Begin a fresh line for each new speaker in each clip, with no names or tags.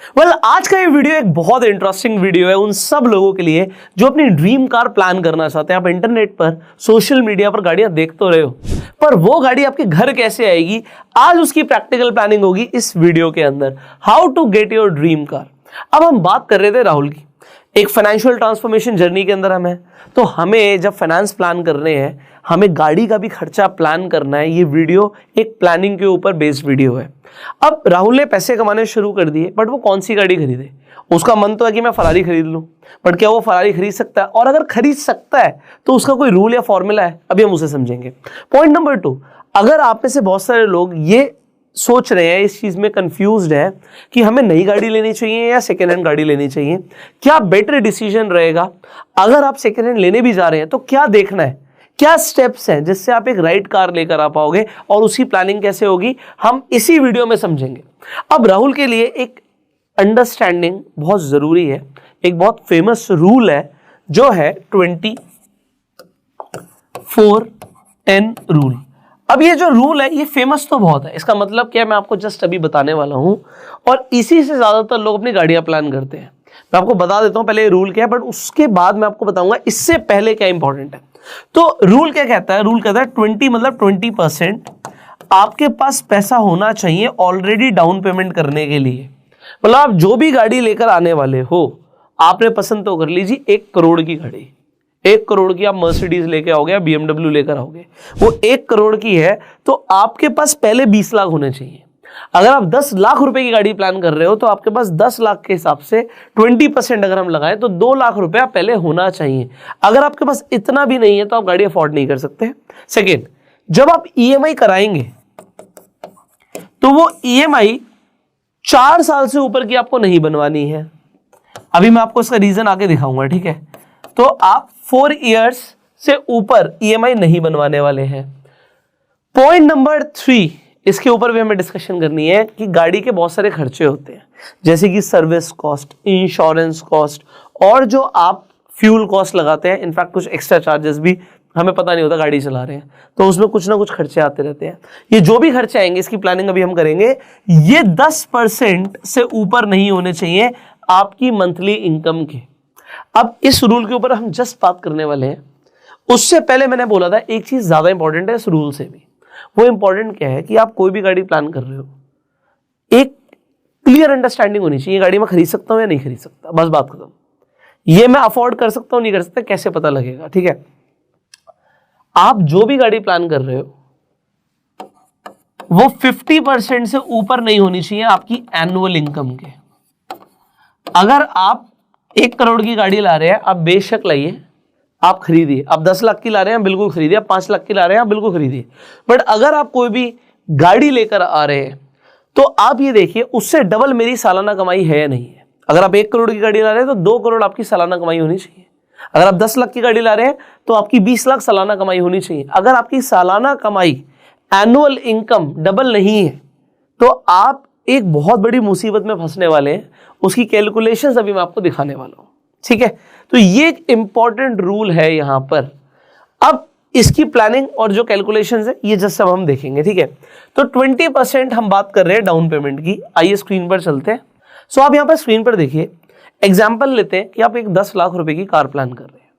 आज का ये वीडियो एक बहुत इंटरेस्टिंग वीडियो है उन सब लोगों के लिए जो अपनी ड्रीम कार प्लान करना चाहते हैं। आप इंटरनेट पर, सोशल मीडिया पर गाड़ियां देख तो रहे हो, पर वो गाड़ी आपके घर कैसे आएगी, आज उसकी प्रैक्टिकल प्लानिंग होगी इस वीडियो के अंदर। How to get your dream car. अब हम बात कर रहे थे राहुल की, एक फाइनेंशियल ट्रांसफॉर्मेशन जर्नी के अंदर हम हैं, तो हमें जब फाइनेंस प्लान करने हैं, हमें गाड़ी का भी खर्चा प्लान करना है। ये वीडियो एक प्लानिंग के ऊपर बेस्ड वीडियो है। अब राहुल ने पैसे कमाने शुरू कर दिए, बट वो कौन सी गाड़ी खरीदे? उसका मन तो है कि मैं फरारी खरीद लूं, बट क्या वो फरारी खरीद सकता है? और अगर खरीद सकता है तो उसका कोई रूल या फॉर्मूला है? अभी हम उसे समझेंगे। पॉइंट नंबर 2, अगर आप में से बहुत सारे लोग ये सोच रहे हैं, इस चीज में कंफ्यूज्ड है कि हमें नई गाड़ी लेनी चाहिए या सेकेंड हैंड गाड़ी लेनी चाहिए, क्या बेटर डिसीजन रहेगा? अगर आप सेकेंड हैंड लेने भी जा रहे हैं तो क्या देखना है, क्या स्टेप्स हैं जिससे आप एक राइट कार लेकर आ पाओगे, और उसकी प्लानिंग कैसे होगी हम इसी वीडियो में समझेंगे। अब राहुल के लिए एक अंडरस्टैंडिंग बहुत जरूरी है। एक बहुत फेमस रूल है जो है 24-10 रूल। अब ये जो रूल है ये फेमस तो बहुत है, इसका मतलब क्या है मैं आपको जस्ट अभी बताने वाला हूं, और इसी से ज्यादातर लोग अपनी गाड़ियां प्लान करते हैं। मैं आपको बता देता हूं पहले ये रूल क्या है, बट उसके बाद मैं आपको बताऊंगा इससे पहले क्या इंपॉर्टेंट है। तो रूल क्या कहता है? रूल कहता है 20 मतलब 20% आपके पास पैसा होना चाहिए ऑलरेडी डाउन पेमेंट करने के लिए। मतलब आप जो भी गाड़ी लेकर आने वाले हो, आपने पसंद तो कर लीजिए 1 करोड़ की गाड़ी, 1 करोड़ की आप मर्सिडीज लेके आओगे या BMW लेकर आओगे, वो 1 करोड़ की है, तो आपके पास पहले 20 लाख होने चाहिए। अगर आप 10 लाख रुपए की गाड़ी प्लान कर रहे हो तो आपके पास 10 लाख के हिसाब से 20% अगर हम लगाएं तो 2 लाख रुपया पहले होना चाहिए। अगर आपके पास इतना भी नहीं है तो आप गाड़ी अफोर्ड नहीं कर सकते। सेकेंड, जब आप EMI कराएंगे तो वो EMI 4 साल से ऊपर की आपको नहीं बनवानी है। अभी मैं आपको इसका रीजन आगे दिखाऊंगा, ठीक है? तो आप 4 इयर्स से ऊपर EMI नहीं बनवाने वाले हैं। पॉइंट नंबर 3, इसके ऊपर भी हमें डिस्कशन करनी है कि गाड़ी के बहुत सारे खर्चे होते हैं, जैसे कि सर्विस कॉस्ट, इंश्योरेंस कॉस्ट, और जो आप फ्यूल कॉस्ट लगाते हैं। इनफैक्ट कुछ एक्स्ट्रा चार्जेस भी हमें पता नहीं होता, गाड़ी चला रहे हैं तो उसमें कुछ ना कुछ खर्चे आते रहते हैं। ये जो भी खर्चे आएंगे इसकी प्लानिंग अभी हम करेंगे। ये 10% से ऊपर नहीं होने चाहिए आपकी मंथली इनकम के। अब इस रूल के ऊपर हम जस्ट बात करने वाले हैं। उससे पहले मैंने बोला था एक चीज ज्यादा इंपॉर्टेंट है इस रूल से भी। वो इंपॉर्टेंट क्या है कि आप कोई भी गाड़ी प्लान कर रहे हो, एक क्लियर अंडरस्टैंडिंग होनी चाहिए, गाड़ी मैं खरीद सकता हूं या नहीं खरीद सकता, बस बात खत्म। ये मैं अफोर्ड कर सकता हूं नहीं कर सकता, कैसे पता लगेगा? ठीक है, आप जो भी गाड़ी प्लान कर रहे हो वो 50% से ऊपर नहीं होनी चाहिए आपकी एनुअल इनकम के। अगर आप 1 करोड़ की गाड़ी ला रहे हैं, आप बेशक लाइए, आप खरीदिए। आप 10 लाख की ला रहे हैं, बिल्कुल खरीदिए। आप 5 लाख की ला रहे हैं, आप बिल्कुल खरीदिए। बट अगर आप कोई भी गाड़ी लेकर आ रहे हैं तो आप ये देखिए उससे डबल मेरी सालाना कमाई है या नहीं है। अगर आप 1 करोड़ की गाड़ी ला रहे हैं तो 2 करोड़ आपकी सालाना कमाई होनी चाहिए। अगर आप 10 लाख की गाड़ी ला रहे हैं तो आपकी 20 लाख सालाना कमाई होनी चाहिए। अगर आपकी सालाना कमाई, एनुअल इनकम डबल नहीं है तो आप एक बहुत बड़ी मुसीबत में फंसने वाले हैं। उसकी कैलकुलेशंस अभी मैं आपको दिखाने वाला हूं, ठीक है? तो ये एक इंपॉर्टेंट रूल है यहां पर। अब इसकी प्लानिंग और जो कैलकुलेशंस है ये जस्ट अब हम देखेंगे, ठीक है? तो 20% हम बात कर रहे हैं डाउन पेमेंट की। आइए स्क्रीन पर चलते हैं। सो आप यहां पर स्क्रीन पर देखिए, एग्जाम्पल लेते हैं कि आप एक 10 लाख रुपए की कार प्लान कर रहे हैं,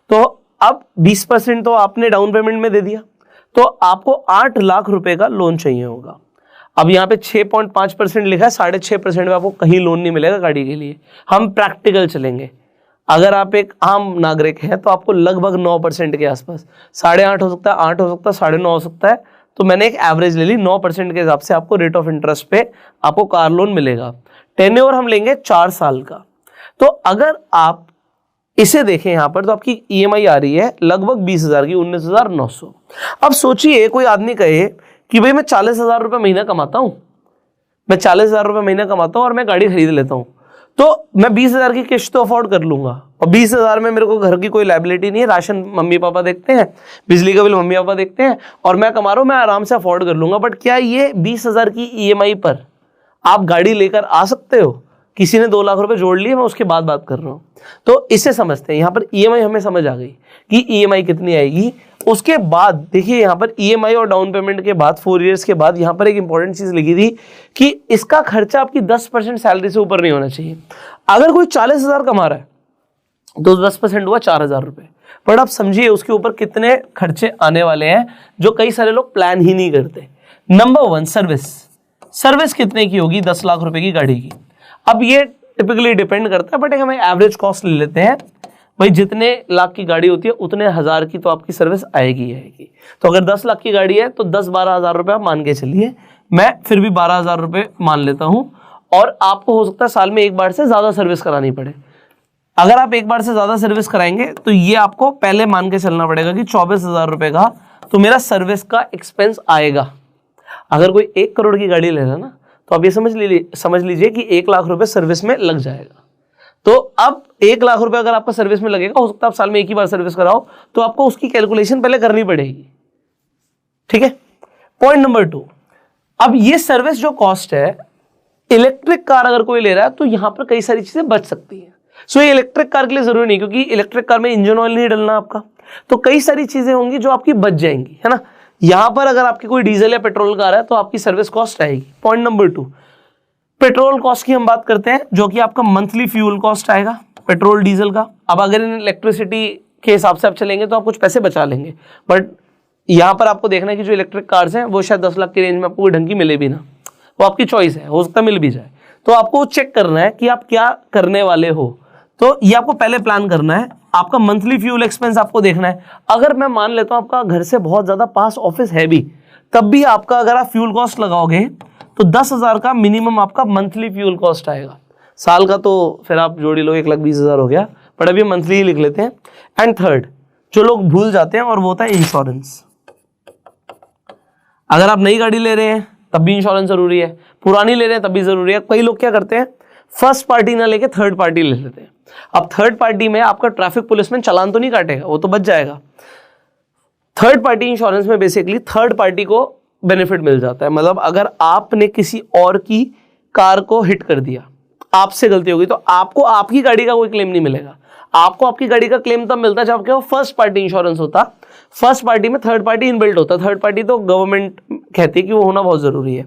तो अब 20% तो आपने डाउन पेमेंट में दे दिया, तो आपको 8 लाख रुपए का लोन चाहिए होगा। अब यहाँ पे 6.5% लिखा है, 6.5% में आपको कहीं लोन नहीं मिलेगा गाड़ी के लिए। हम प्रैक्टिकल चलेंगे। अगर आप एक आम नागरिक हैं तो आपको लगभग 9% के आसपास, 8.5 हो सकता है, 8 हो सकता है, 9.5 हो सकता है, तो मैंने एक एवरेज ले ली। 9% के हिसाब से आपको रेट ऑफ इंटरेस्ट पे आपको कार लोन मिलेगा। टेन्योर हम लेंगे 4 साल का। तो अगर आप इसे देखें यहां पर तो आपकी EMI आ रही है लगभग 20,000 की, 19,900। अब सोचिए कोई आदमी कहे कि भाई मैं 40,000 रुपये महीना कमाता हूं, मैं 40,000 रुपये महीना कमाता हूं और मैं गाड़ी खरीद लेता हूं, तो मैं 20,000 की किस्त तो अफोर्ड कर लूंगा, और 20,000 में मेरे को घर की कोई लायबिलिटी नहीं है, राशन मम्मी पापा देखते हैं, बिजली का बिल मम्मी पापा देखते हैं, और मैं कमा रहा हूं, मैं आराम से अफोर्ड कर लूंगा। बट क्या ये 20,000 की EMI पर आप गाड़ी लेकर आ सकते हो? किसी ने 2 लाख रुपए जोड़ लिए, मैं उसके बात कर रहा हूं। तो इसे समझते हैं। यहां पर EMI हमें समझ आ गई कि EMI कितनी आएगी उसके बाद देखिए यहाँ पर ईएमआई और डाउन पेमेंट के बाद 4 इयर्स के बाद यहाँ पर एक इंपॉर्टेंट चीज लिखी थी कि इसका खर्चा आपकी 10% सैलरी से ऊपर नहीं होना चाहिए। अगर कोई 40,000 कमा रहा है तो 10% हुआ 4,000 रुपए। बट आप समझिए उसके ऊपर कितने खर्चे आने वाले हैं जो कई सारे लोग प्लान ही नहीं करते। नंबर 1 सर्विस कितने की होगी? 10 लाख रुपए की गाड़ी की। अब ये टिपिकली डिपेंड करता है, बट हम एवरेज कॉस्ट ले लेते हैं भाई, जितने लाख की गाड़ी होती है उतने हजार की तो आपकी सर्विस आएगी। तो अगर 10 लाख की गाड़ी है तो 10-12 हजार रुपए आप मान के चलिए, मैं फिर भी 12,000 रुपए मान लेता हूं। और आपको हो सकता है साल में एक बार से ज्यादा सर्विस करानी पड़े। अगर आप एक बार से ज्यादा सर्विस कराएंगे तो ये आपको पहले मान के चलना पड़ेगा कि 24,000 रुपए का तो मेरा सर्विस का एक्सपेंस आएगा। अगर कोई 1 करोड़ की गाड़ी ले रहा है ना, तो आप ये समझ लीजिए कि 1 लाख रुपए सर्विस में लग जाएगा। तो अब 1 लाख रुपए अगर आपका सर्विस में लगेगा, हो सकता है आप साल में एक ही बार सर्विस कराओ, तो आपको उसकी कैलकुलेशन पहले करनी पड़ेगी। ठीक है। पॉइंट नंबर 2, अब ये सर्विस जो कॉस्ट है, इलेक्ट्रिक कार अगर कोई ले रहा है तो यहां पर कई सारी चीजें बच सकती हैं। सो ये इलेक्ट्रिक कार के लिए जरूरी नहीं, क्योंकि इलेक्ट्रिक कार में इंजन ऑयल नहीं डलना आपका, तो कई सारी चीजें होंगी जो आपकी बच जाएंगी, है ना। यहां पर अगर आपकी कोई डीजल या पेट्रोल कार है तो आपकी सर्विस कॉस्ट आएगी। पॉइंट नंबर 2, पेट्रोल कॉस्ट की हम बात करते हैं, जो कि आपका मंथली फ्यूल कॉस्ट आएगा पेट्रोल डीजल का। अब अगर इन इलेक्ट्रिसिटी के हिसाब से आप चलेंगे तो आप कुछ पैसे बचा लेंगे, बट यहां पर आपको देखना है कि जो इलेक्ट्रिक कार्स हैं वो शायद 10 लाख की रेंज में आपको कोई ढंग की मिले भी ना, वो आपकी चॉइस है, हो सकता है मिल भी जाए। तो आपको चेक करना है कि आप क्या करने वाले हो, तो ये आपको पहले प्लान करना है। आपका मंथली फ्यूल एक्सपेंस आपको देखना है। अगर मैं मान लेता हूं आपका घर से बहुत ज्यादा पास ऑफिस है भी, तब भी आपका अगर आप फ्यूल कॉस्ट लगाओगे तो 10,000 का मिनिमम आपका मंथली फ्यूल कॉस्ट आएगा। साल का तो फिर आप जोड़ी लो 1,20,000 हो गया, बट अभी मंथली ही लिख लेते हैं। एंड थर्ड जो लोग भूल जाते हैं, और वो होता है इंश्योरेंस। अगर आप नई गाड़ी ले रहे हैं तब भी इंश्योरेंस जरूरी है, पुरानी ले रहे हैं तब भी जरूरी है। कई लोग क्या करते हैं, फर्स्ट पार्टी ना लेके थर्ड पार्टी ले लेते हैं। अब थर्ड पार्टी में आपका ट्रैफिक पुलिस में चालान तो नहीं काटेगा, वो तो बच जाएगा। थर्ड पार्टी इंश्योरेंस में बेसिकली थर्ड पार्टी को बेनिफिट मिल जाता है। मतलब अगर आपने किसी और की कार को हिट कर दिया, आपसे गलती होगी, तो आपको आपकी गाड़ी का कोई क्लेम नहीं मिलेगा। आपको आपकी गाड़ी का क्लेम तब मिलता है जब आपके वो फर्स्ट पार्टी इंश्योरेंस होता। फर्स्ट पार्टी में थर्ड पार्टी इनबिल्ट होता। थर्ड पार्टी तो गवर्नमेंट कहती है कि वो होना बहुत जरूरी है।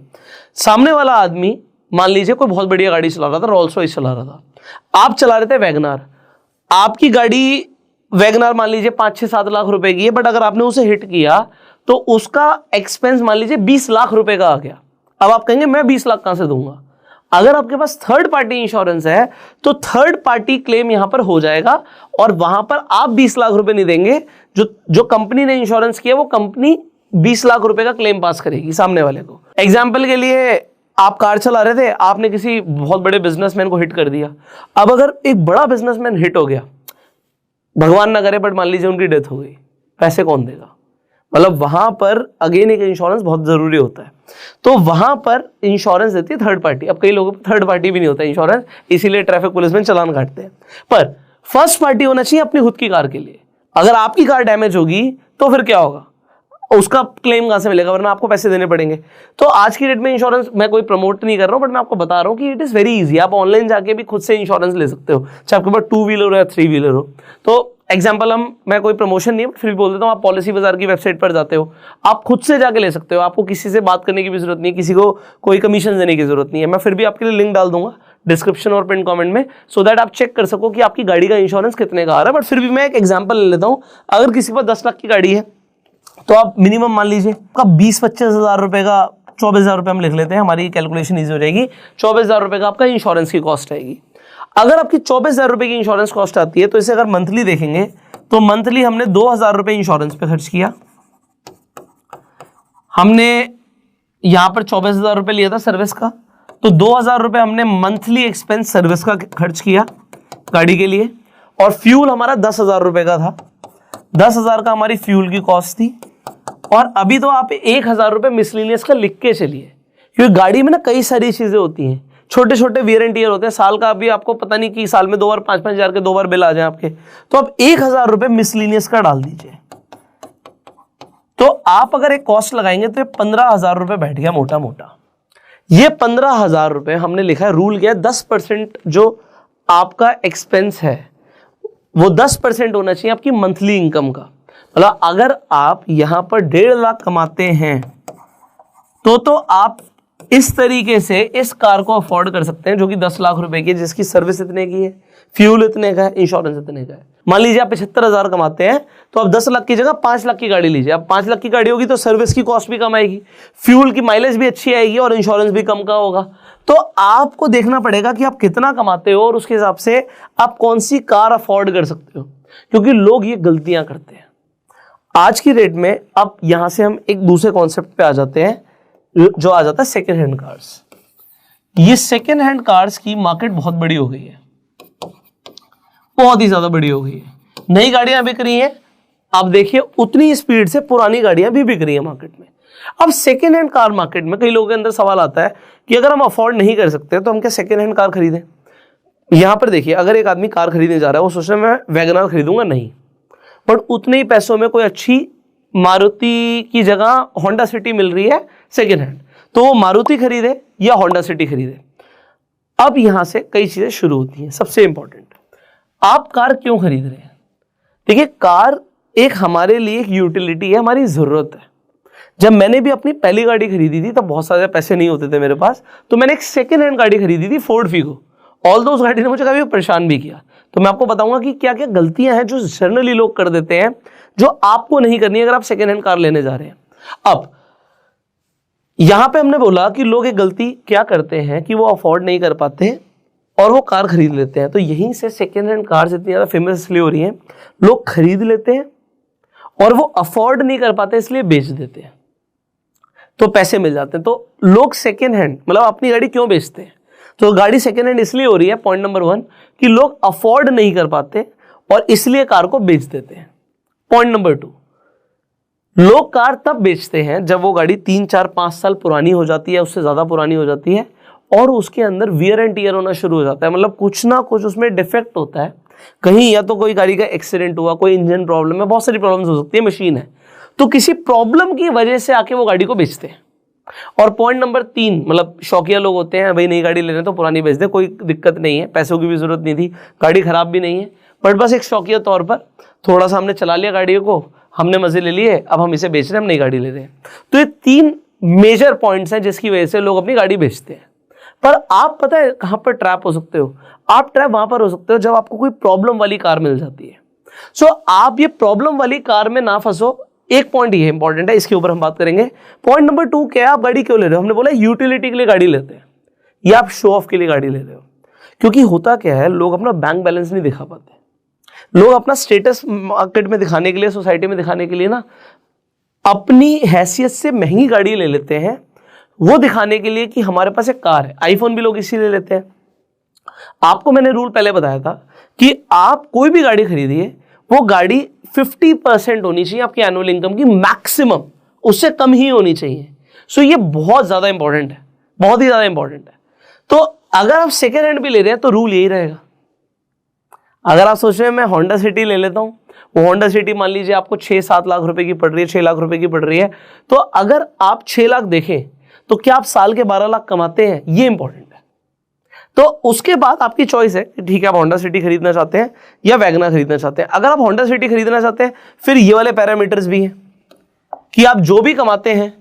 सामने वाला आदमी मान लीजिए कोई बहुत बढ़िया गाड़ी चला रहा था, रोल्स रॉयस चला रहा था, आप चला रहे थे वैगनार। आपकी गाड़ी वैगनार मान लीजिए 5-6-7 लाख रुपए की है, बट अगर आपने उसे हिट किया तो उसका एक्सपेंस मान लीजिए 20 लाख रुपए का आ गया। अब आप कहेंगे मैं 20 लाख कहां से दूंगा? अगर आपके पास थर्ड पार्टी इंश्योरेंस है तो थर्ड पार्टी क्लेम यहां पर हो जाएगा, और वहां पर आप 20 लाख रुपए नहीं देंगे। जो कंपनी ने इंश्योरेंस किया वो कंपनी 20 लाख रुपए का क्लेम पास करेगी सामने वाले को। एग्जाम्पल के लिए, आप कार चला रहे थे, आपने किसी बहुत बड़े बिजनेसमैन को हिट कर दिया। अब अगर एक बड़ा बिजनेसमैन हिट हो गया, भगवान ना करे, बट मान लीजिए उनकी डेथ हो गई, पैसे कौन देगा? मतलब वहां पर अगेन एक इंश्योरेंस बहुत जरूरी होता है। तो वहां पर इंश्योरेंस देती है थर्ड पार्टी। अब कई लोगों को थर्ड पार्टी भी नहीं होता इंश्योरेंस, इसीलिए ट्रैफिक पुलिस में चालान काटते हैं। पर फर्स्ट पार्टी होना चाहिए अपनी खुद की कार के लिए। अगर आपकी कार डैमेज होगी तो फिर क्या होगा? उसका क्लेम कहां से मिलेगा? वरना आपको पैसे देने पड़ेंगे। तो आज की डेट में इंश्योरेंस मैं कोई प्रमोट नहीं कर रहा हूं, बट मैं आपको बता रहा हूं कि इट इज वेरी इजी। आप ऑनलाइन जाके भी खुद से इंश्योरेंस ले सकते हो, चाहे आपके पास 2 व्हीलर हो या 3 व्हीलर हो। तो एग्जाम्पल, मैं कोई प्रमोशन नहीं है, फिर भी बोल देता हूं, आप पॉलिसी बाजार की वेबसाइट पर जाते हो, आप खुद से जाके ले सकते हो। आपको किसी से बात करने की भी जरूरत नहीं है, किसी को कोई कमीशन देने की जरूरत नहीं है। मैं फिर भी आपके लिए लिंक डाल दूंगा डिस्क्रिप्शन और पिन कमेंट में, सो दैट आप चेक कर सको कि आपकी गाड़ी का इंश्योरेंस कितने का आ रहा है। बट फिर भी मैं एक एग्जाम्पल ले लेता हूं। अगर किसी पर 10 लाख की गाड़ी है तो आप मिनिमम मान लीजिए आपका 20-25 हजार रुपए का, 24,000 रुपए हम लिख लेते हैं, हमारी कैलकुलेशन ईजी हो जाएगी। 24,000 रुपए का आपका इंश्योरेंस की कॉस्ट आएगी। अगर आपकी 24,000 रुपए की इंश्योरेंस कॉस्ट आती है, तो इसे अगर मंथली देखेंगे तो मंथली हमने 2,000 रुपए इंश्योरेंस पे खर्च किया। हमने यहां पर 24,000 रुपए लिया था सर्विस का, तो 2,000 रुपए हमने मंथली एक्सपेंस सर्विस का खर्च किया गाड़ी के लिए। और फ्यूल हमारा 10,000 रुपए का था, 10,000 का हमारी फ्यूल की कॉस्ट थी। और अभी तो आप 1,000 रुपए मिसलिनियस का लिख के चलिए, क्योंकि गाड़ी में ना कई सारी चीजें होती हैं, छोटे छोटे वियर एंड टियर होते हैं। साल का अभी आपको पता नहीं कि साल में 2 बार 5-5 हजार के 2 बार बिल आ जाए आपके, तो आप 1,000 रुपए मिसलिनियस का डाल दीजिए। तो आप अगर एक कॉस्ट लगाएंगे तो 15,000 रुपए बैठ गया मोटा मोटा। ये 15,000 रुपए हमने लिखा है, रूल क्या है, 10% जो आपका एक्सपेंस है वो 10% होना चाहिए आपकी मंथली इनकम का। मतलब अगर आप यहां पर 1.5 लाख कमाते हैं तो आप इस तरीके से इस कार को अफोर्ड कर सकते हैं, जो कि 10 लाख रुपए की है, जिसकी सर्विस इतने की है, फ्यूल इतने का है, इंश्योरेंस इतने का है। मान लीजिए आप 75,000 कमाते हैं तो आप 10 लाख की जगह 5 लाख की गाड़ी लीजिए। अब 5 लाख की गाड़ी होगी तो सर्विस की कॉस्ट भी कम आएगी, फ्यूल की माइलेज भी अच्छी आएगी और इंश्योरेंस भी कम का होगा। तो आपको देखना पड़ेगा कि आप कितना कमाते हो और उसके हिसाब से आप कौन सी कार अफोर्ड कर सकते हो, क्योंकि लोग ये गलतियां करते हैं आज की डेट में। अब यहां से हम एक दूसरे कॉन्सेप्ट पे आ जाते हैं, जो आ जाता है सेकेंड हैंड कार्स। ये सेकेंड हैंड कार्स की मार्केट बहुत बड़ी हो गई है, बहुत ही ज्यादा बड़ी हो गई है। नई गाड़ियां बिक रही हैं, आप देखिए उतनी स्पीड से पुरानी गाड़ियां भी बिक रही है मार्केट में। अब सेकेंड हैंड कार मार्केट में कई लोगों के अंदर सवाल आता है कि अगर हम अफोर्ड नहीं कर सकते तो हम क्या सेकेंड हैंड कार खरीदें। यहां पर देखिए, अगर एक आदमी कार खरीदने जा रहा है, वो सोच रहा है मैं वैगनआर खरीदूंगा, नहीं, बट उतने ही पैसों में कोई अच्छी मारुति की जगह होंडा सिटी मिल रही है सेकेंड हैंड, तो वो मारुति खरीदे या होंडा सिटी खरीदे। अब यहां से कई चीजें शुरू होती हैं। सबसे इंपॉर्टेंट, आप कार क्यों खरीद रहे हैं? देखिए, कार एक हमारे लिए एक यूटिलिटी है, हमारी जरूरत है। जब मैंने भी अपनी पहली गाड़ी खरीदी थी तब बहुत सारे पैसे नहीं होते थे मेरे पास, तो मैंने एक सेकेंड हैंड गाड़ी खरीदी थी, फोर्ड फीगो। ऑल दो उस गाड़ी ने मुझे कभी परेशान भी किया। तो मैं आपको बताऊंगा कि क्या क्या गलतियां हैं जो जनरली लोग कर देते हैं, जो आपको नहीं करनी अगर आप सेकेंड हैंड कार लेने जा रहे हैं। अब यहां पे हमने बोला कि लोग एक गलती क्या करते हैं कि वो अफोर्ड नहीं कर पाते और वो कार खरीद लेते हैं। तो यहीं से सेकेंड हैंड कार्स इतनी ज्यादा फेमस इसलिए हो रही हैं, लोग खरीद लेते हैं और वो अफोर्ड नहीं कर पाते इसलिए बेच देते हैं, तो पैसे मिल जाते हैं। तो लोग सेकेंड हैंड मतलब अपनी गाड़ी क्यों बेचते हैं? तो गाड़ी सेकेंड हैंड इसलिए हो रही है, पॉइंट नंबर 1, कि लोग अफोर्ड नहीं कर पाते और इसलिए कार को बेच देते हैं। पॉइंट नंबर 2, लोग कार तब बेचते हैं जब वो गाड़ी 3, 4, 5 साल पुरानी हो जाती है, उससे ज्यादा पुरानी हो जाती है और उसके अंदर वियर एंड टियर होना शुरू हो जाता है। मतलब कुछ ना कुछ उसमें डिफेक्ट होता है, कहीं या तो कोई गाड़ी का एक्सीडेंट हुआ, कोई इंजन प्रॉब्लम है, बहुत सारी प्रॉब्लम्स हो सकती है, मशीन है, तो किसी प्रॉब्लम की वजह से आके वो गाड़ी को बेचते हैं। और पॉइंट नंबर 3, मतलब शौकिया लोग होते हैं, भाई नई गाड़ी ले रहे हैं तो पुरानी बेच दे, कोई दिक्कत नहीं है, पैसों की भी जरूरत नहीं थी, गाड़ी खराब भी नहीं है, बट बस एक शौकिया तौर पर थोड़ा सा हमने चला लिया गाड़ी को, हमने मजे ले लिए, अब हम इसे बेच रहे हैं, हम नई गाड़ी ले रहे हैं। तो ये 3 मेजर पॉइंट्स हैं जिसकी वजह से लोग अपनी गाड़ी बेचते हैं। पर आप पता है कहां पर ट्रैप हो सकते हो? आप ट्रैप वहां पर हो सकते हो जब आपको कोई प्रॉब्लम वाली कार मिल जाती है। सो आप ये प्रॉब्लम वाली कार में ना फंसो। एक पॉइंट ये इंपॉर्टेंट है, इसके ऊपर हम बात करेंगे। पॉइंट नंबर 2 क्या है? आप गाड़ी क्यों ले रहे हो? हमने बोला यूटिलिटी के लिए गाड़ी लेते हैं या आप शो ऑफ के लिए गाड़ी ले रहे हो। क्योंकि होता क्या है, लोग अपना बैंक बैलेंस नहीं दिखा पाते, लोग अपना स्टेटस मार्केट में दिखाने के लिए, सोसाइटी में दिखाने के लिए ना अपनी हैसियत से महंगी गाड़ी ले लेते हैं, वो दिखाने के लिए कि हमारे पास एक कार है। आईफोन भी लोग इसीलिए लेते हैं। आपको मैंने रूल पहले बताया था कि आप कोई भी गाड़ी खरीदिए, वो गाड़ी 50% होनी चाहिए आपकी एनुअल इनकम की, मैक्सिमम, उससे कम ही होनी चाहिए। सो ये बहुत ज्यादा इंपॉर्टेंट है, बहुत ही ज्यादा इंपॉर्टेंट है। तो अगर आप सेकेंड हैंड भी ले रहे हैं तो रूल यही रहेगा। अगर आप सोच रहे हैं मैं होंडा सिटी ले लेता हूं, वो होंडा सिटी मान लीजिए आपको 6-7 लाख रुपए की पड़ रही है, 6 लाख रुपए की पड़ रही है, तो अगर आप 6 लाख देखें तो क्या आप साल के 12 लाख कमाते हैं? ये इंपॉर्टेंट है। तो उसके बाद आपकी चॉइस है, ठीक है आप होंडा सिटी खरीदना चाहते हैं या वैगनआर खरीदना चाहते हैं। अगर आप होंडा सिटी खरीदना चाहते हैं, फिर ये वाले पैरामीटर्स भी हैं कि आप जो भी कमाते हैं,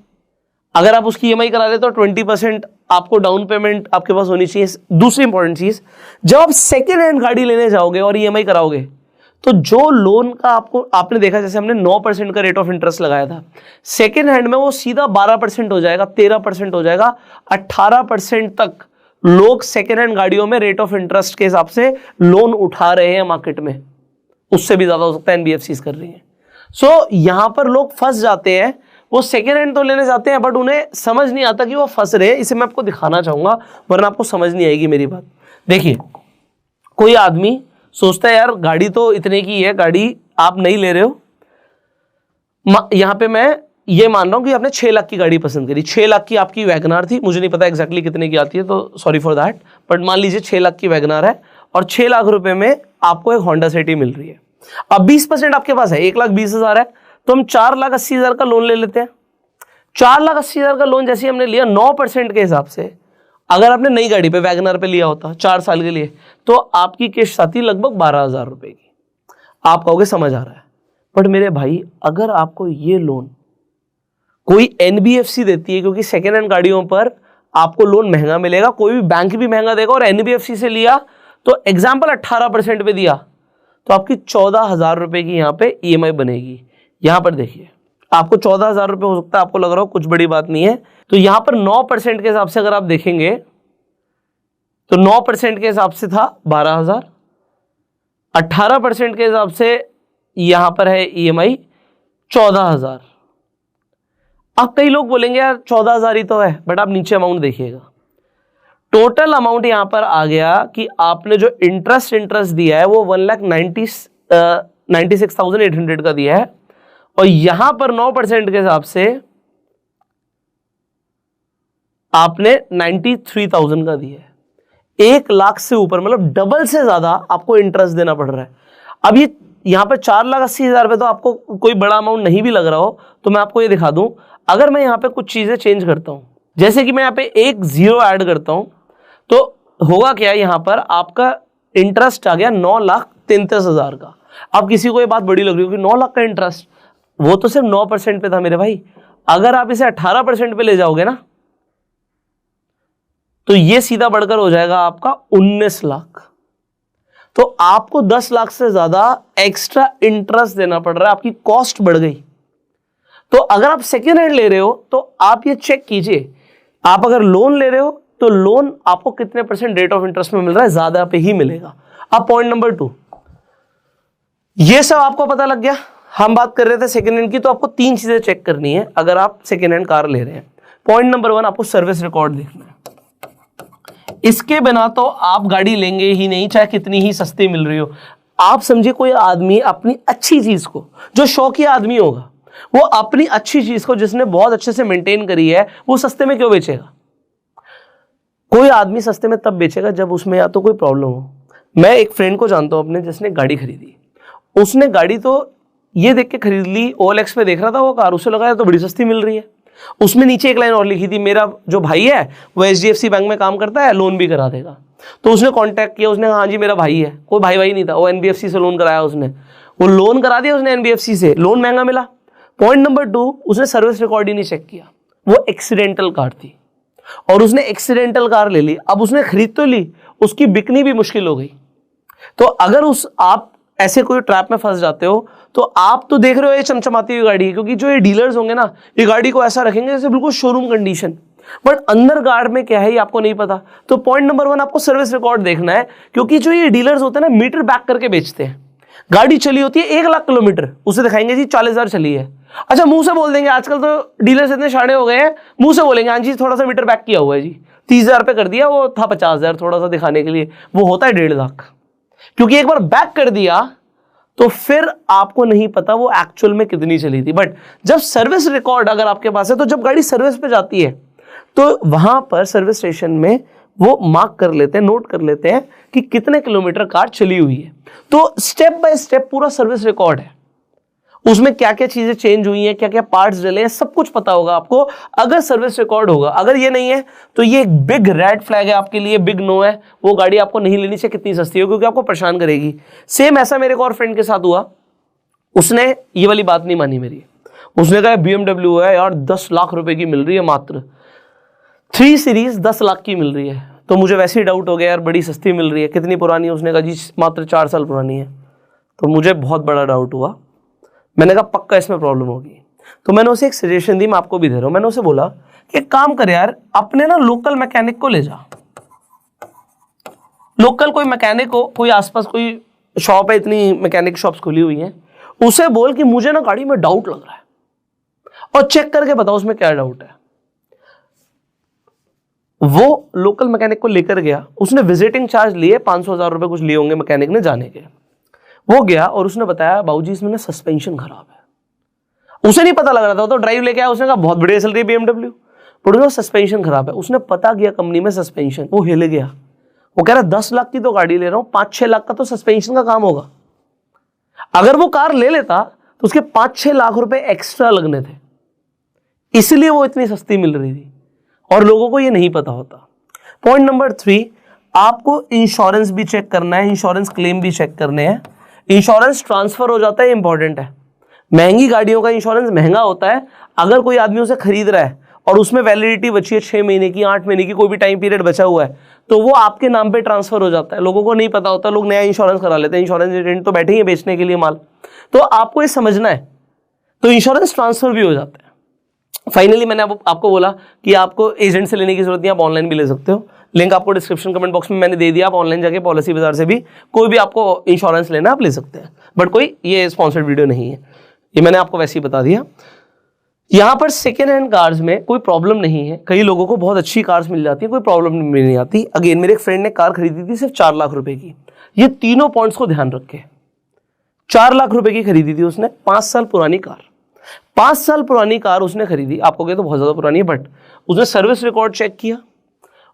अगर आप उसकी ईएमआई करा ले तो 20% आपको डाउन पेमेंट आपके पास होनी चाहिए। दूसरी इंपॉर्टेंट चीज, जब आप सेकेंड हैंड गाड़ी लेने जाओगे और ईएमआई कराओगे, तो जो लोन का आपने देखा, जैसे हमने 9% का रेट ऑफ इंटरेस्ट लगाया था, सेकेंड हैंड में वो सीधा 12% हो जाएगा, 13% हो जाएगा, 18% तक लोग सेकेंड हैंड गाड़ियों में रेट ऑफ इंटरेस्ट के हिसाब से लोन उठा रहे हैं मार्केट में। उससे भी ज्यादा हो सकता है, एनबीएफसीज कर रही हैं। सो यहां पर लोग फंस जाते हैं, वो सेकेंड हैंड तो लेने जाते हैं बट उन्हें समझ नहीं आता कि वो फंस रहे हैं। इसे मैं आपको दिखाना चाहूंगा, वरना आपको समझ नहीं आएगी मेरी बात। देखिए, कोई आदमी सोचता है यार गाड़ी तो इतने की है, गाड़ी आप नहीं ले रहे हो, यहां पे मैं ये मान रहा हूं कि आपने 6 लाख की गाड़ी पसंद करी, 6 लाख की आपकी वैगनआर थी, मुझे नहीं पता एग्जैक्टली कितने की आती है, तो सॉरी फॉर दैट, बट मान लीजिए 6 लाख की वैगनआर है और 6 लाख रुपए में आपको एक होंडा सिटी मिल रही है। अब 20% आपके पास है, 1,20,000 है, तो हम 4,80,000 का लोन ले लेते हैं। 4,80,000 का लोन जैसे हमने लिया, 9% के हिसाब से अगर आपने नई गाड़ी पे वैगनआर पे लिया होता 4 साल के लिए, तो आपकी किस्त आती लगभग 12,000 रुपए की। आप कहोगे समझ आ रहा है, बट मेरे भाई अगर आपको ये लोन कोई एनबीएफसी देती है, क्योंकि सेकेंड हैंड गाड़ियों पर आपको लोन महंगा मिलेगा, कोई भी बैंक भी महंगा देगा, और एनबीएफसी से लिया तो एग्जाम्पल 18% पे दिया तो आपकी 14,000 रुपए की यहाँ पे ईएमआई बनेगी। यहां पर देखिए आपको 14,000 रुपए हो सकता है, आपको लग रहा हो कुछ बड़ी बात नहीं है, तो यहां पर 9% के हिसाब से अगर आप देखेंगे तो 9% के हिसाब से था 12,000, 18% के हिसाब से यहां पर है ईएमआई 14,000। अब कई लोग बोलेंगे यार 14,000 ही तो है, बट आप नीचे अमाउंट देखिएगा, टोटल अमाउंट यहां पर आ गया कि आपने जो इंटरेस्ट दिया है वो 1,96,800 का दिया है, और यहां पर 9% के हिसाब से आपने 93,000 का दिया है। 1 लाख से ऊपर, मतलब डबल से ज्यादा आपको इंटरेस्ट देना पड़ रहा है। अब ये यहां पर 4,80,000 रुपए तो आपको कोई बड़ा अमाउंट नहीं भी लग रहा हो, तो मैं आपको ये दिखा दूं, अगर मैं यहां पे कुछ चीजें चेंज करता हूं, जैसे कि मैं यहां पे एक 0 ऐड करता हूं, तो होगा क्या, यहां पर आपका इंटरेस्ट आ गया 9,33,000 का। अब किसी को ये बात बड़ी लग रही हो कि 9 लाख का इंटरेस्ट, वो तो सिर्फ 9% पे था मेरे भाई। अगर आप इसे 18% पे ले जाओगे ना, तो ये सीधा बढ़कर हो जाएगा आपका 19 लाख। तो आपको 10 लाख से ज्यादा एक्स्ट्रा इंटरेस्ट देना पड़ रहा है, आपकी कॉस्ट बढ़ गई। तो अगर आप सेकेंड हैंड ले रहे हो तो आप ये चेक कीजिए, आप अगर लोन ले रहे हो तो लोन आपको कितने % रेट ऑफ इंटरेस्ट में मिल रहा है, ज्यादा पे ही मिलेगा। अब पॉइंट नंबर 2, ये सब आपको पता लग गया। हम बात कर रहे थे सेकेंड हैंड की, तो आपको 3 चीजें चेक करनी है अगर आप सेकेंड हैंड कार ले रहे हैं। पॉइंट नंबर 1, आपको सर्विस रिकॉर्ड देखना है। इसके बिना तो आप गाड़ी लेंगे ही नहीं, चाहे कितनी ही सस्ती मिल रही हो। आप समझिए कोई आदमी अपनी अच्छी चीज को, जो शौकिया आदमी होगा, वो अपनी अच्छी चीज को जिसने बहुत अच्छे से मेंटेन करी है, वो सस्ते में क्यों बेचेगा? कोई आदमी सस्ते में तब बेचेगा जब उसमें या तो कोई प्रॉब्लम हो। मैं एक फ्रेंड को जानता हूं अपने, जिसने गाड़ी खरीदी। उसने गाड़ी तो ये देख के खरीद ली, OLX पे देख रहा था वो कार, उसे लगा तो बड़ी सस्ती मिल रही है। उसमें नीचे एक लाइन और लिखी थी, मेरा जो भाई है वो HDFC बैंक में काम करता है, लोन भी करा देगा। तो उसने कांटेक्ट किया, उसने हाँ जी मेरा भाई है। कोई भाई नहीं था, वो NBFC से लोन कराया उसने, वो लोन करा दिया उसने NBFC से, लोन महंगा मिला। पॉइंट नंबर 2, उसने सर्विस रिकॉर्ड ही नहीं चेक किया। वो एक्सीडेंटल कार थी और उसने एक्सीडेंटल कार ले ली। अब उसने खरीद तो ली, उसकी बिकनी भी मुश्किल हो गई। तो अगर आप ऐसे कोई ट्रैप में फंस जाते हो, तो आप तो देख रहे हो ये चमचमाती हुई गाड़ी है, क्योंकि जो ये डीलर्स होंगे ना, ये गाड़ी को ऐसा रखेंगे जैसे बिल्कुल शोरूम कंडीशन, बट अंदर गाड़ में क्या है ये आपको नहीं पता। तो पॉइंट नंबर 1, आपको सर्विस रिकॉर्ड देखना है, क्योंकि जो ये डीलर्स होते हैं ना, मीटर बैक करके बेचते हैं। गाड़ी चली होती है 1 लाख किलोमीटर, उसे दिखाएंगे जी 40,000 चली है। अच्छा, मुंह से बोल देंगे, आजकल तो डीलर्स इतने शाणे हो गए हैं, मुंह से बोलेंगे हाँ जी थोड़ा सा मीटर बैक किया हुआ है जी, 30,000 पे कर दिया, वो था 50,000 थोड़ा सा दिखाने के लिए, वो होता है 1.5 लाख। क्योंकि एक बार बैक कर दिया तो फिर आपको नहीं पता वो एक्चुअल में कितनी चली थी। बट जब सर्विस रिकॉर्ड अगर आपके पास है, तो जब गाड़ी सर्विस पे जाती है तो वहां पर सर्विस स्टेशन में वो मार्क कर लेते हैं, नोट कर लेते हैं कि कितने किलोमीटर कार चली हुई है। तो स्टेप बाय स्टेप पूरा सर्विस रिकॉर्ड है, उसमें क्या क्या चीजें चेंज हुई हैं, क्या क्या पार्ट्स डले हैं, सब कुछ पता होगा आपको अगर सर्विस रिकॉर्ड होगा। अगर ये नहीं है तो ये एक बिग रेड फ्लैग है आपके लिए, बिग नो है, वो गाड़ी आपको नहीं लेनी चाहिए, कितनी सस्ती हो, क्योंकि आपको परेशान करेगी। सेम ऐसा मेरे को और फ्रेंड के साथ हुआ, उसने ये वाली बात नहीं मानी मेरी। उसने कहा BMW है यार 10 लाख रुपए की मिल रही है, मात्र 3 सीरीज 10 लाख की मिल रही है। तो मुझे वैसे ही डाउट हो गया यार, बड़ी सस्ती मिल रही है, कितनी पुरानी है? उसने कहा जी मात्र 4 साल पुरानी है। तो मुझे बहुत बड़ा डाउट हुआ, मैंने कहा पक्का इसमें प्रॉब्लम होगी। तो मैंने उसे एक सजेशन दी, मैं आपको भी दे रहा हूं। मैंने उसे बोला कि एक काम कर यार, अपने ना लोकल मैकेनिक को ले जा, लोकल कोई मैकेनिक हो, कोई आसपास कोई शॉप है, इतनी मैकेनिक शॉप्स खुली हुई हैं, उसे बोल कि मुझे ना गाड़ी में डाउट लग रहा है और चेक करके बताओ उसमें क्या डाउट है। वो लोकल मैकेनिक को लेकर गया, उसने विजिटिंग चार्ज लिए 500,000 रुपए कुछ लिए होंगे मैकेनिक ने जाने के। वो गया और उसने बताया बाबूजी इसमें ना सस्पेंशन खराब है। उसे नहीं पता लग रहा था, तो ड्राइव लेके आया, उसने कहा बहुत बढ़िया चल रही है BMW, पर उसका सस्पेंशन खराब है। उसने पता किया कंपनी में सस्पेंशन, वो हिल गया। वो कह रहा 10 लाख की तो गाड़ी ले रहा हूं, 5-6 लाख का तो सस्पेंशन का काम होगा। अगर वो कार ले लेता तो उसके 5-6 लाख रुपए एक्स्ट्रा लगने थे, इसलिए वो इतनी सस्ती मिल रही थी और लोगों को ये नहीं पता होता। पॉइंट नंबर 3, आपको इंश्योरेंस भी चेक करना है, इंश्योरेंस क्लेम भी चेक करने हैं। इंश्योरेंस ट्रांसफर हो जाता है, इंपॉर्टेंट है। महंगी गाड़ियों का इंश्योरेंस महंगा होता है। अगर कोई आदमी उसे खरीद रहा है और उसमें वैलिडिटी बची है 6 महीने की, 8 महीने की, कोई भी टाइम पीरियड बचा हुआ है, तो वो आपके नाम पे ट्रांसफर हो जाता है। लोगों को नहीं पता होता, लोग नया इंश्योरेंस करा लेते हैं। इंश्योरेंस एजेंट तो बैठे ही हैं बेचने के लिए माल, तो आपको ये समझना है। तो इंश्योरेंस ट्रांसफर भी हो जाता है। फाइनली मैंने आपको बोला कि आपको एजेंट से लेने की जरूरत नहीं, आप ऑनलाइन भी ले सकते हो। लिंक आपको डिस्क्रिप्शन कमेंट बॉक्स में मैंने दे दिया। आप ऑनलाइन जाके पॉलिसी बाजार से भी कोई भी आपको इंश्योरेंस लेना आप ले सकते हैं, बट कोई ये स्पॉन्सर्ड वीडियो नहीं है, ये मैंने आपको वैसे ही बता दिया। यहाँ पर सेकेंड हैंड कार्स में कोई प्रॉब्लम नहीं है। कई लोगों को बहुत अच्छी कार्स मिल जाती है, कोई प्रॉब्लम नहीं आती। अगेन मेरे एक फ्रेंड ने कार खरीदी थी सिर्फ 4 लाख रुपए की। ये तीनों पॉइंट्स को ध्यान रख के 4 लाख रुपए की खरीदी थी उसने, 5 साल पुरानी कार। 5 साल पुरानी कार उसने खरीदी। आपको कहे तो बहुत ज्यादा पुरानी है, बट उसने सर्विस रिकॉर्ड चेक किया,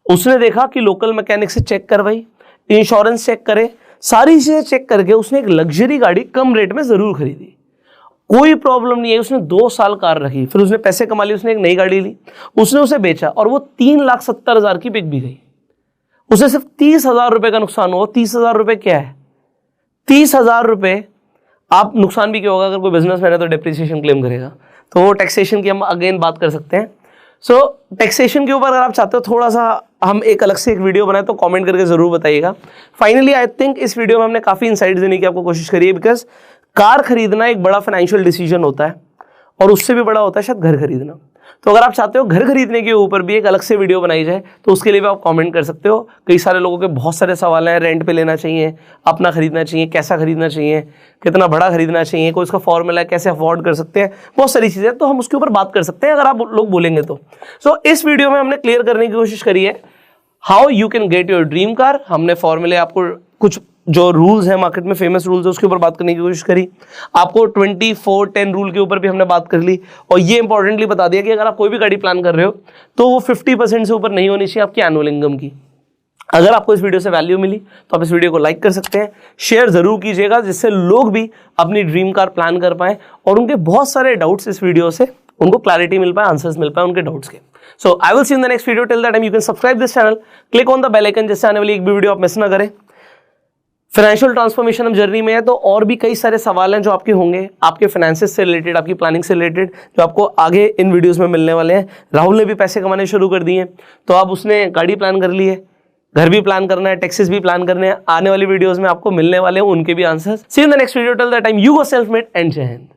उसने देखा कि लोकल मैकेनिक से चेक करवाई, इंश्योरेंस चेक करे, सारी चीजें चेक करके उसने एक लग्जरी गाड़ी कम रेट में जरूर खरीदी। कोई प्रॉब्लम नहीं है। उसने 2 साल कार रखी, फिर उसने पैसे कमा लिए, उसने एक नई गाड़ी ली, उसने उसे बेचा और वो 3,70,000 की बिक भी गई। उसे सिर्फ 30,000 रुपए का नुकसान हुआ। 30,000 रुपए क्या है? 30,000 रुपए आप नुकसान भी क्या होगा? अगर कोई बिजनेसमैन है तो डेप्रिसिएशन क्लेम करेगा, तो वो टैक्सेशन की हम अगेन बात कर सकते हैं। सो टैक्सेशन के ऊपर अगर आप चाहते हो थोड़ा सा हम एक अलग से एक वीडियो बनाए तो कमेंट करके जरूर बताइएगा। फाइनली आई थिंक इस वीडियो में हमने काफी इनसाइट्स देने की आपको कोशिश करी है, बिकॉज कार खरीदना एक बड़ा फाइनेंशियल डिसीजन होता है और उससे भी बड़ा होता है शायद घर खरीदना। तो अगर आप चाहते हो घर खरीदने के ऊपर भी एक अलग से वीडियो बनाई जाए तो उसके लिए भी आप कमेंट कर सकते हो। कई सारे लोगों के बहुत सारे सवाल हैं, रेंट पे लेना चाहिए, अपना खरीदना चाहिए, कैसा खरीदना चाहिए, कितना बड़ा खरीदना चाहिए, कोई उसका फॉर्मूला है, कैसे अफोर्ड कर सकते हैं, बहुत सारी चीज़ें, तो हम उसके ऊपर बात कर सकते हैं अगर आप लोग बोलेंगे तो। सो इस वीडियो में हमने क्लियर करने की कोशिश करी है how you can get your dream car. हमने फॉर्मूले आपको कुछ जो रूल्स हैं मार्केट में फेमस रूल्स है उसके ऊपर बात करने की कोशिश करी। आपको 24-10 रूल के ऊपर भी हमने बात कर ली और ये इंपॉर्टेंटली बता दिया कि अगर आप कोई भी गाड़ी प्लान कर रहे हो तो वो 50% से ऊपर नहीं होनी चाहिए आपकी एनुअल इनकम की। अगर आपको इस वीडियो से वैल्यू मिली तो आप इस वीडियो को लाइक कर सकते हैं, शेयर जरूर कीजिएगा जिससे लोग भी अपनी ड्रीम कार प्लान कर पाए और उनके बहुत सारे डाउट्स इस वीडियो से उनको क्लैरिटी मिल पाए, आंसर्स मिल पाए उनके डाउट्स के। So I will see in the next video. Till that time you can subscribe this channel, click on the bell icon जिससे आने वाली एक भी वीडियो आप मिस ना करें। फाइनेंशियल ट्रांसफॉर्मेशन हम जर्नी में है तो और भी कई सारे सवाल हैं जो आपके होंगे, आपके फाइनेंसेस से रिलेटेड, आपकी प्लानिंग से रिलेटेड, जो आपको आगे इन वीडियोस में मिलने वाले हैं। राहुल ने भी पैसे कमाने शुरू कर दिए, तो अब उसने गाड़ी प्लान कर ली है, घर भी प्लान करना है, टैक्सेस भी प्लान करने हैं। आने वाली वीडियोस में आपको मिलने वाले हैं उनके भी answers. See you in the next video. Till that time you go self made and जय हिंद।